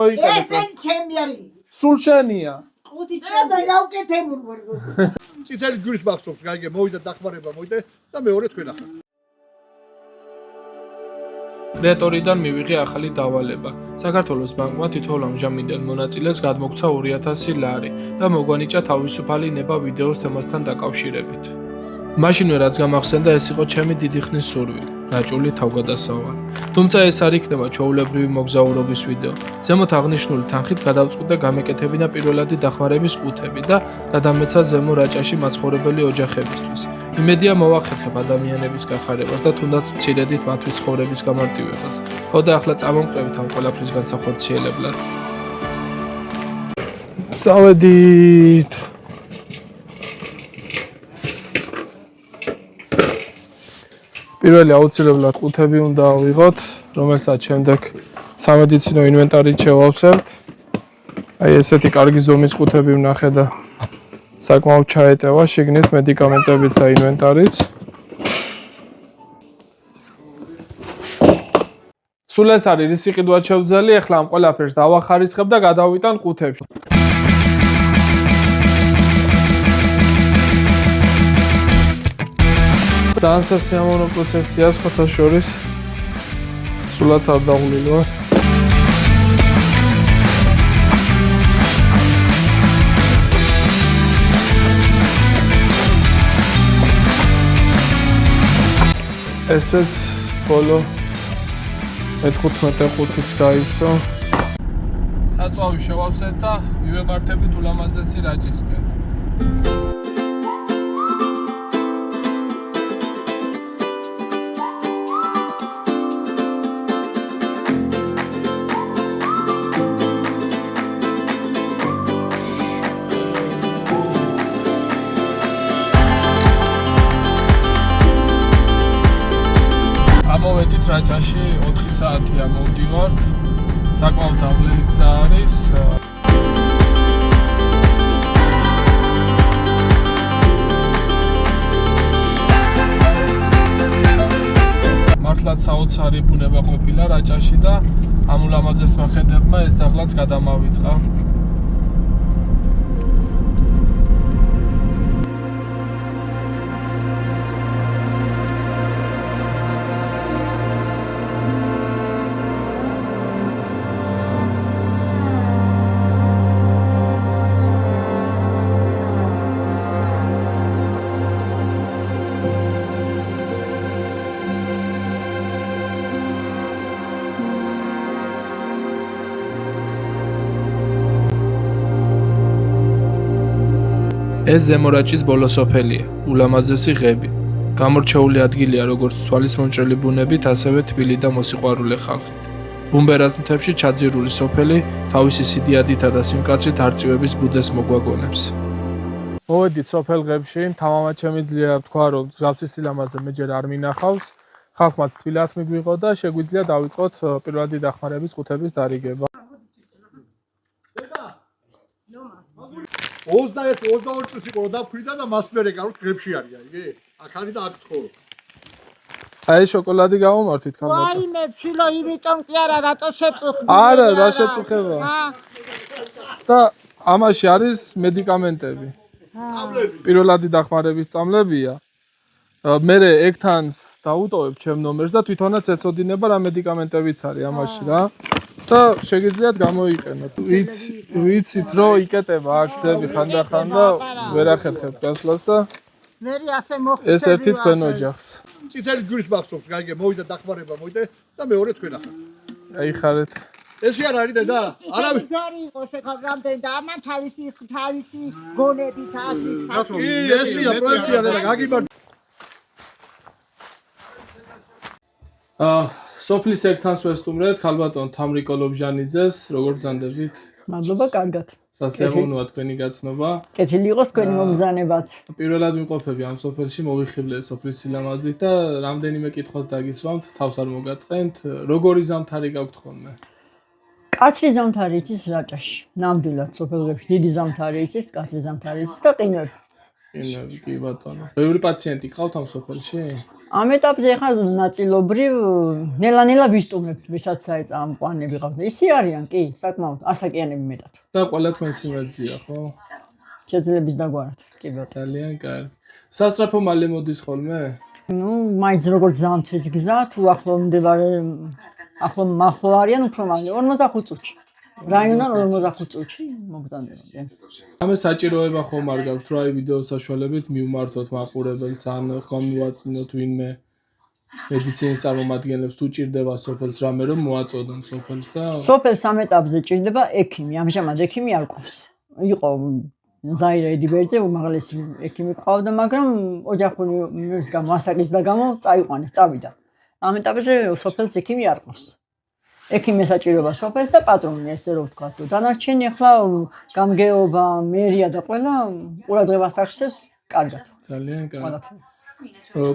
ესენ ჩემი არის. სულ შენია. ყუთი ჩემი. და გავკეთებულ ვარ. წითელი ჯვრის მახსოვს, გაიგე, მოვიდა დახმარება მოვიდა და მეორე თქვენ ახლა. კრეატორიდან მივიღე ახალი დავალება. საქართველოს ბანკმა თითოეულ ამჟამინდელ მონაწილეს გადმოგცა 2000 ლარი და მოგვანიჭა თავისუფალი ნება ვიდეოს თემასთან დაკავშირებით. მაშინვე რაც გამახსენდა, ეს იყო ჩემი დიდი ხნის სურვილი, რაჭული თავგადასავალი. თუმცა ეს არ იქნება ჩვეულებრივი მოგზაურობის ვიდეო. ზემოთ აღნიშნული თანხით გადავწყვიტე გამეკეთებინა პირველადი დახმარების ყუთები და გადამეცა ზემო რაჭაში მაცხოვრებელი ოჯახებისთვის. იმედია მოვახერხებ ადამიანების გახარებას და თუნდაც მცირედით მათთვის ცხოვრების გამარტივებას. ხო და ახლა წამომყევით ამ ყველაფრის განსახორციელებლად. წავედით. პირველი აუცილებლად ყუთები უნდა ავიღოთ, რომელსაც შემდეგ სამედიცინო ინვენტარით შევავსებთ. აი ესეთი კარგი ზომის ყუთები ვნახე და საკმაოდ ჩაეტევა შიგნით მედიკამენტებიც და ინვენტარიც. სულ ეს არის რისი ყიდვად შევძალი, ახლა ამ ყველაფერს დავახარისხებ და გადავიტან ყუთებში. ძალიან სასიამოვნო პროცესია, სხვათა შორის. სულაც არ დაღლილი ვარ. ესეც ბოლო მე-15 ყუთიც გაივსო. საწვავი შევავსეთ და მივემართებით ულამაზესი რაჭისკენ. მოვედით რაჭაში 4 საათია მოვდივართ. საკმაოდ ავლელი გზა არის. მართლაც საოცარი ბუნება ყოფილა რაჭაში და ამ ულამაზესმა ხედებმა ეს დაღლაც გადამავიწყა. ეს ზემო რაჭის ბოლო სოფელია, ულამაზესი ღები. გამორჩეული ადგილია როგორც თვალის მომჭრელი ბუნებით, ასევე თბილი და მოსიყვარულე ხალხით. ბუმბერას მთებში ჩაძირული სოფელი თავისი სიდიადითა და სიმკაცრით არწივების ბუდეს მოგვაგონებს. მოვედით სოფელ ღებში, თამამად შემიძლია ვთქვა, რომ მსგავსი სილამაზე მე ჯერ არ მინახავს. ხალხმაც თბილად მიგვიღო და შეგვიძლია დავიწყოთ პირველადი დახმარების ყუთების დარიგება. 21-22 წუთი იყო დავქვიდა და მას მერე გავთ ღებში არის, აიგე? აქ არის და აქ ცხოვრობ. აი შოკოლადი გამომართვით ხალხო. ვაიმე, ფშილო, იმიტომ კი არა, რატო შეწუხდი? არა, რა შეწუხება. და ამაში არის მედიკამენტები. პირველადი დახმარების წამლებია. მერე ეგთან დაუტოვებ ჩემ ნომერს და თვითონაც ეცოდინება რა მედიკამენტებიც არის ამაში რა. და შეგიძლიათ გამოიყენოთ. ვიცით რომ იკეტება აქზები ხანდახან და ვერ ახერხებთ გასვლას და მერი ასე მოხდა. ეს ერთი თქვენ ოჯახს. წითელი ჯვრის მახსოვს, გაიგე, მოვიდა დახმარება მოვიდა და მეორე თქვენ ახლა. აიხარეთ. ესე არ არის და არავინ ჯარი იყო შეხავრამდენ და ამან თავისი გონებით ასი. ესია პროექტია და გაგიბარ. სოფლის ეგთანს ვესტუმრეთ, ქალბატონ თამრიკო ლობჟანიძეს, როგორ ბრძანდებით? მადლობა, კარგად. სასიამოვნოა თქვენი გაცნობა. კეთილი იყოს თქვენი მომბრძანებაც. პირველად ვიმყოფები ამ სოფელში, მოვიხიბლე სოფლის სილამაზით და რამდენიმე კითხვას დაგისვამთ, თავს არ მოგაწყენთ. როგორი ზამთარი გაქვთ ხოლმე? კაცრი ზამთარი იცის რაჭაში. ნამდვილად სოფელებში დიდი ზამთარი იცის, კაცრი ზამთარი იცის და ყინვები. კი ბატონო. ბევრი პაციენტი ყავთ ამ სოფელში? ამ ეტაპზე ახლა ნაწილობრივ ნელა-ნელა ვისტუმრებთ, ვისაც აი წამყვანები ყავთ. ისე არიან, კი, საკმაოდ ასაკიანები მეტად. და ყველა თქვენ სიმეძია, ხო? შეძლების დაგვარად, კი ბატონო. ძალიან კარგი. სასწრაფო მალე მოდის ხოლმე? ნუ მაინც როგორც ზამთრის გზა, თუ ახლო არიან უფრო მალე 45 წუთში. რაიონიდან 45 წუთში მოგზაურობენ. ამე საჭიროება ხომ არ გაქვთ, რა ვიდეოს საშუალებით მივმართოთ მაყურებელს ან ხომ მივაწვინოთ ვინმე მედიცინის წარმომადგენლებს თუ ჭირდება სოფელს რამე რომ მოაწოდონ სოფელს და სოფელს ამ ეტაპზე ჭირდება ექიმი, ამჟამად ექიმი არ ყავს. იყო ზაირა ედიბერძე უმაღლესი ექიმი ყავდა, მაგრამ ოჯახური მიზნის გამო, ასაკის და გამო წაიყვანეს, წავიდა. ამ ეტაპზე სოფელს ექიმი არ ყავს. ექიმი საჭიროება სოფელს და პატრონი, ესე რომ ვთქვა. დანარჩენი ახლა გამგეობა, მერია და ყველა ყურადღებას აქცევს კარგად. ძალიან კარგი.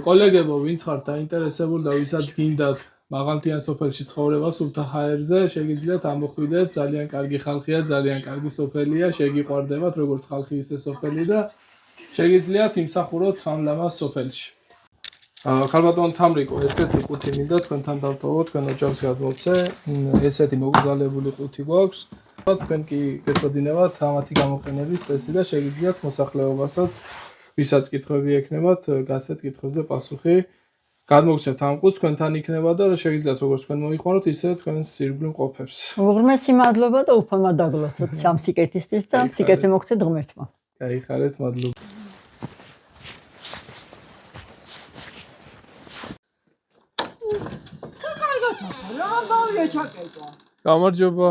კოლეგებო, ვინც ხართ დაინტერესებული და ვისაც გინდათ მაღალმთიან სოფელში ცხოვრება სულთა ჰაერზე, შეგიძლიათ ამოხვიდეთ, ძალიან კარგი ხალხია, ძალიან კარგი სოფელია, შეგიყვარდებათ როგორც ხალხი ისე სოფელი და შეგიძლიათ იმსახუროთ ამ ლამაზ სოფელში. ქალბატონ თამრიკო, ერთ-ერთი ყუთი მინდა თქვენთან დავტოვო, თქვენ ოჯახს გადმოცე, ესეთი მოგზალებული ყუთი გვაქვს. თქვენ კი გეცოდინებათ ამათი გამოყენების წესი და შეგიძლიათ მოსახლეობასაც ვისაც კითხვები ექნებათ, გასცეთ კითხვებზე პასუხი. გადმოგცემთ ამ ყუთს, თქვენთან იქნება და შეგიძლიათ როგორც თქვენ მოიხმაროთ, ისე თქვენს ირგვლივ მყოფებს. უღრმესი მადლობა და უფალმა დაგლოცოთ ამ სიკეთისთვის და სიკეთე მოგცეთ ღმერთმა. გაიხარეთ, მადლობა. გამარჯობა.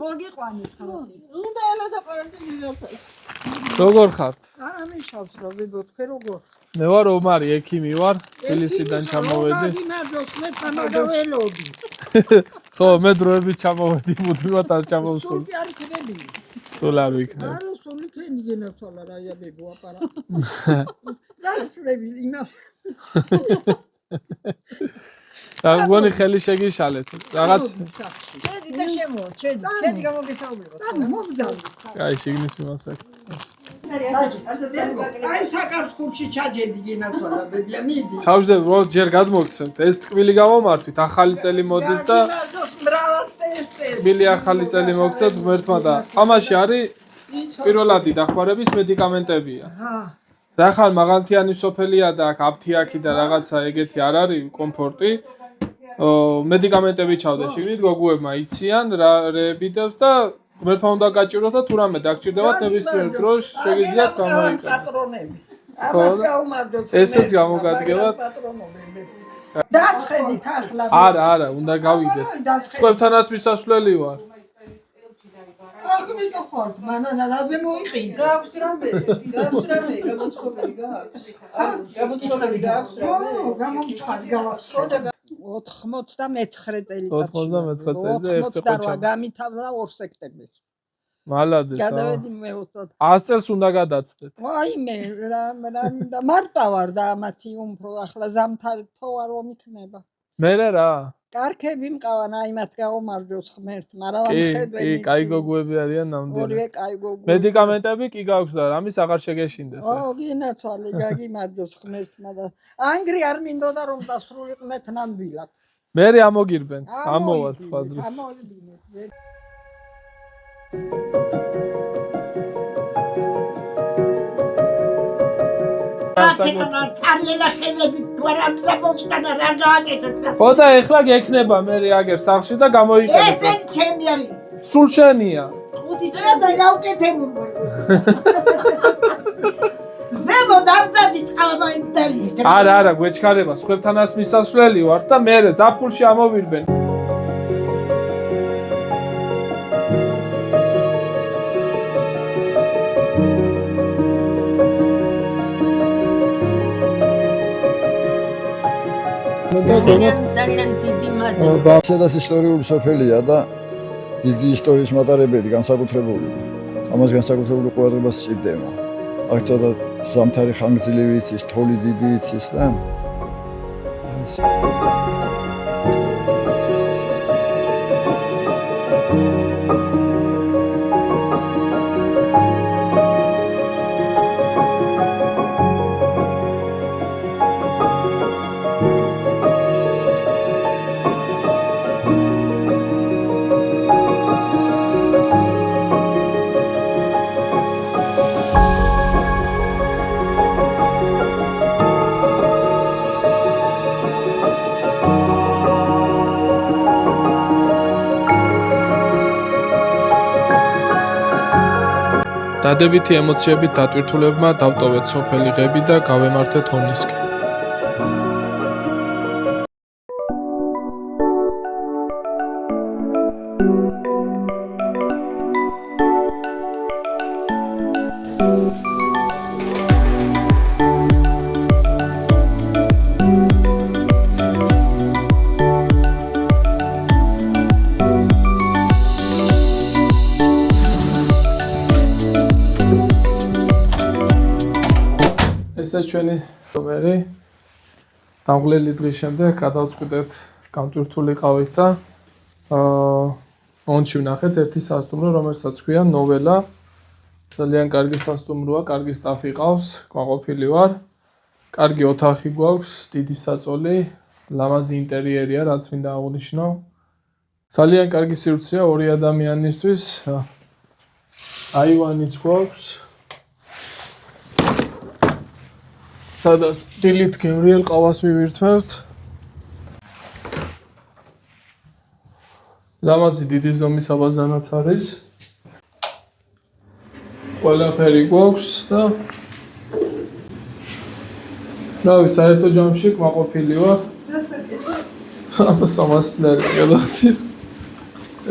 მოგიყვანეთ ხალხი. უნდა ელოდა ყველაფერი მივაცეს. როგორ ხართ? ამიშავს რა ვიბო თქვენ როგორ? მე ვარ ომარი, ექიმი ვარ, თბილისიდან ჩამოვედი. ხო, მე დროებით ჩამოვედი, მუდმივად არ ჩამოვსულ. სულ არ იქნები. სულ არ ვიქნებ. არა, სულ იქნები გენათვალა რა იაბებო აპარა. რა შევები იმა. გონი ხელი შეგიშალეთ. რაღაც შედი და შემოვა, შედი გამოგესაუბროთ. მოგზავნე. აი, შეგნით იმასაკ. აი საკარს ხუთში ჩაჯედი გენათვალა ბებია მიდი. ჩავждებ, რო ჯერ გადმოგცემთ. ეს ტკბილი გამომართვით, ახალი წელი მოდის და ტკბილი ახალი წელი მოგცემთ ღმერთმა და ამაში არის პირველადი დახმარების მედიკამენტებია. და ხან მაღალმთიანი სოფელია და აქ აფთიაქი და რაღაცა ეგეთი არ არის კომფორტი. მედიკამენტები ჩავდე შიგნით, გოგუებმა იციან რა რებიდებს და ღმერთმა უნდა გაჭიროთ და თუ რამე დაგჭირდებათ ნებისმიერ დროს შეგიძლიათ გამოიყენოთ. პატრონები. ამათ გაუმარჯოთ. ესეც გამოგადგებათ. დასხედით ახლა. არა, უნდა გავიდეთ. სხვებთანაც მისასვლელი ვარ. ახ მითო ხარ, მანანა რაზე მოიყიდა? გაქვს რამე, გამოცხობილი გაქვს. გამოცხობილი გაქვს რამე? გამოცხობილი გაქვს. 99 წელი. 99 წელზე ეხზე ყოჩა. გამითავდა 2 სექტემბერში. მალადეს. გადავედი მე 20. 100 წელს უნდა გადაცდეთ. აი მე რა მარტა ვარ და ამათი უმფრო ახლა ზამთართო არ მომიქნება. მე რა? კარქები მყავან, აი მათ გაუმარჯოს ღმერთმა, რა ვამხედვენ. კი, კაი გოგუები არიან ნამდვილად. ორივე კაი გოგუები. მედიკამენტები კი გაქვს და ამის აღარ შეგეშინდეს. გინაცვალე, გაგიმარჯოს ღმერთმა და ანგრი არ მინდოდა რომ დასრულიყნეთ ნამდვილად. მე ამოგირბენთ, ამოვალთ სხვა დროს. ამოვიდინეთ. ხო და ეხლა გექნება მე აგერ სახში და გამოიყენებ. ესე ჩემი არის. სულ შენია. ხუთი და გავკეთებული ვარ. მე მოდამწადი ყავაინდალი. არა, გვეჩქარება, სხვებთანაც მისასვლელი ვარ და მე ზაფხულში ამოვირბენ. ძალიან დიდი მადლობა. სადაც ისტორიული სოფელია და დიდი ისტორიის მატარებელი განსაკუთრებულია. ამას განსაკუთრებული ყურადღება სჭირდება. აქ ცოტა ზამთარი ხანგრძლივი იცის, თოვლი დიდი იცის და დადებითი ემოციებით დატვირთულებმა დავტოვეთ სოფელი ღები და გავემართეთ ონისკენ. ეს ჩვენი სომერი დამღლელი დღის შემდეგ გადავწყვიტეთ გამტვირთული ყავით და ონში ვნახეთ ერთი სასტუმრო, რომელსაც ქვია ნოველა. ძალიან კარგი სასტუმროა, კარგი სტაფი ყავს, კმაყოფილი ვარ. კარგი ოთახი გვაქვს, დიდი საწოლი, ლამაზი ინტერიერია, რაც მინდა აღვნიშნო. ძალიან კარგი სივრცეა ორი ადამიანისთვის. აივანიც გვაქვს. სადაც დილით გემრიელ ყავას მივირთმევთ. ლამაზი დიდი ზომის აბაზანაც არის. ყველაფერი გვაქვს და რავი, საერთო ჯამში კმაყოფილი ვარ. აბა 300 ლარი გადახდი.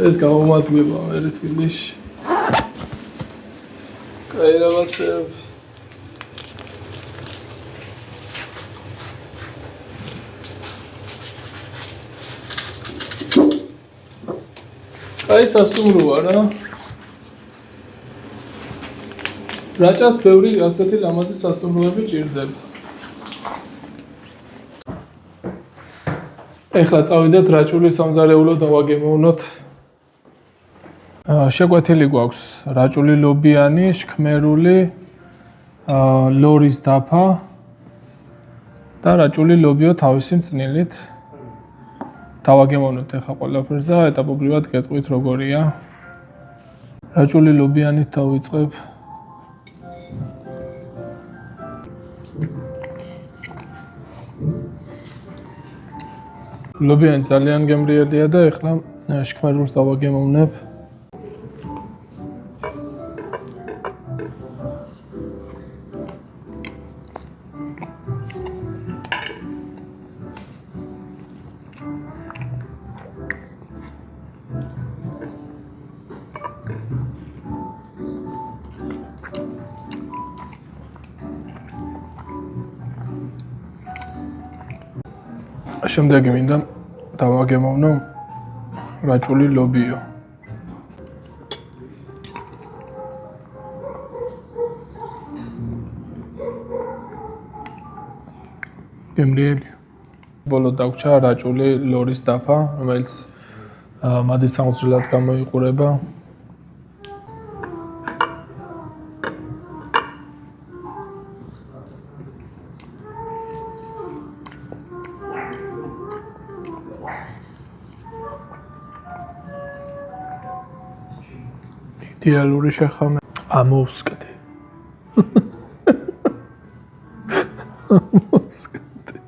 ეს გამომადგება მე თბილისში. კაი რაღაცები. აი სასტუმროა რა. რაჭას ბევრი ასეთი ლამაზი სასტუმროები ჭირდება. ეხლა წავიდეთ რაჭული სამზარეულო დავაგემოვნოთ. შეკვეთილი გვაქვს რაჭული ლობიანი, შქმერული, ლორის დაფა და რაჭული ლობიო თავისი მწნილით. დავაგემოვნოთ ახლა ყველაფერს და ეტაპობრივად გეტყვით როგორია. რაჭული ლობიანით დავიწყებ. ლობიანი ძალიან გემრიელია და ახლა შქმერულს დავაგემოვნებ. შემდეგი მინდა დავაგემოვნო რაჭული ლობიო. გემრიელი. ბოლო დაგვრჩა რაჭული ლორის დაფა, რომელიც მადის სამოცილად გამოიყურება. იდეალური შეხამე. ამოვსკდი. ამოვსკდი.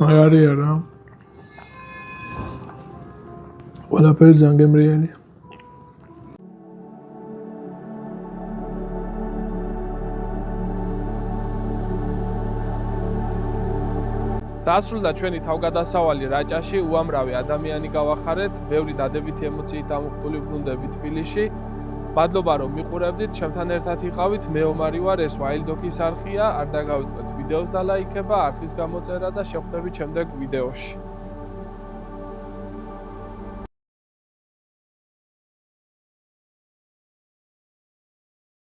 მაგარია რა. ყველაფერი ძალიან გემრიელია. დასრულდა ჩვენი თავგადასავალი რაჭაში, უამრავი ადამიანი გავახარეთ, ბევრი დადებითი ემოციით დამუხტული ბრუნდები თბილისში. მადლობა რომ მიყურებდით, ჩემთან ერთად იყავით, მე ომარი ვარ, ეს Wild-Dog-ის არხია, არ დაგავიწყეთ ვიდეოს და ლაიქება, არხის გამოწერა და შევხვდებით შემდეგ ვიდეოში.